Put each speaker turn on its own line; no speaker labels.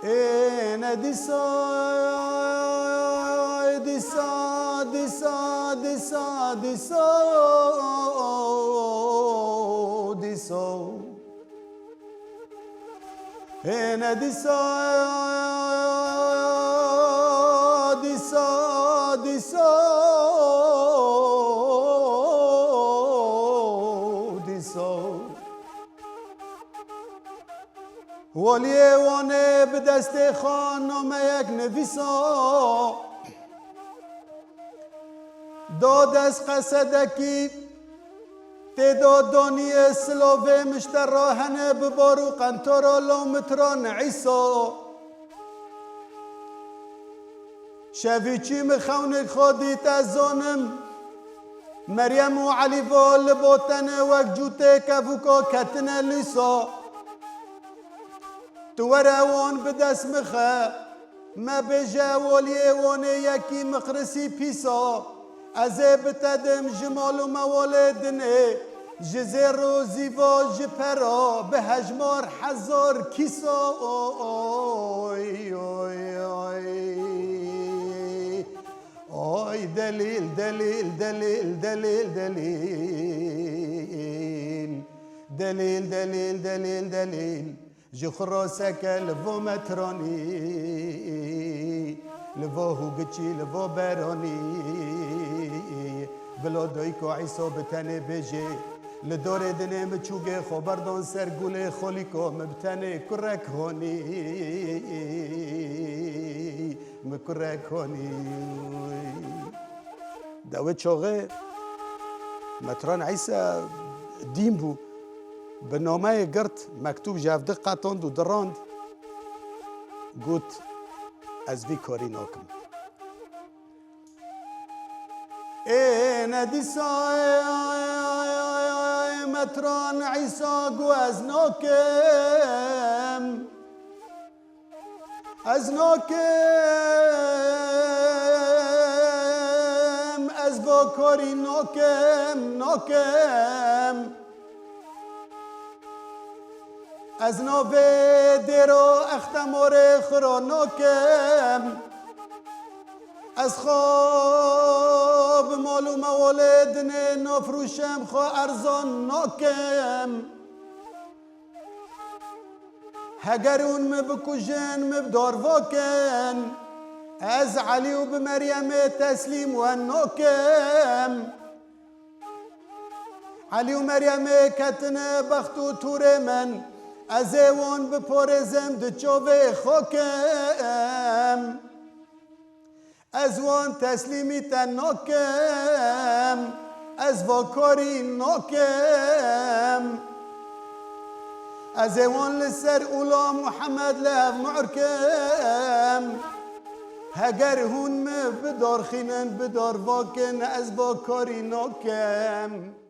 انا ديسا ديسا ديسا ديسا ديسا ديسا انا ديسا ديسا ديسا ديسا ولیه وانه به دست خانم یک نویسا داد از قصدکی تعداد دانی اسلاوه مشتراهنه ببارو قنطارا لامتران عیسا شوی چی مخونک خودیت از زانم مریم و علی وال باتنه وک جوته کفوکا کتنه لیسا تو روان به دست مخه ما بجه والیه وانه یکی مقرسی پیسا از بتدم جمال و موالدنه جزه روزی و جپرا به هجمار هزار کیسا آی آی آی آی دلیل دلیل دلیل دلیل دلیل دلیل دلیل دلیل دلیل جخراسك لفو متراني لفو هوگچی لفو براني بلا دایکو عیسا بتنه بجه لدور دنه مچوگه خبردان سرگوله خالیکا مبتنه کرک هانی مکرک هانی دوه چاقه متران عیسا دین بو به نامه گرت مکتوب جفده قطاند و دراند گوت از وی کاری ناکم این دیسا متران عیسا گو از ناکم از ناکم از با کاری ناکم ناکم از نوه دیرو اختمار خراناکم از خواب مالو موالدن نفروشم خواه ارزان ناکم هگرون مبکوژن مبدار واکن از علی و بمریم تسلیم و ناکم علی و مریم کتن بخت و تور من از ایوان بپارزم دو چاوه خاکم از وان تسلیمی تن ناکم از واکاری ناکم از ایوان لسر اولا محمد لف معرکم هگر هون بدار خینن بدار واکن از واکاری ناکم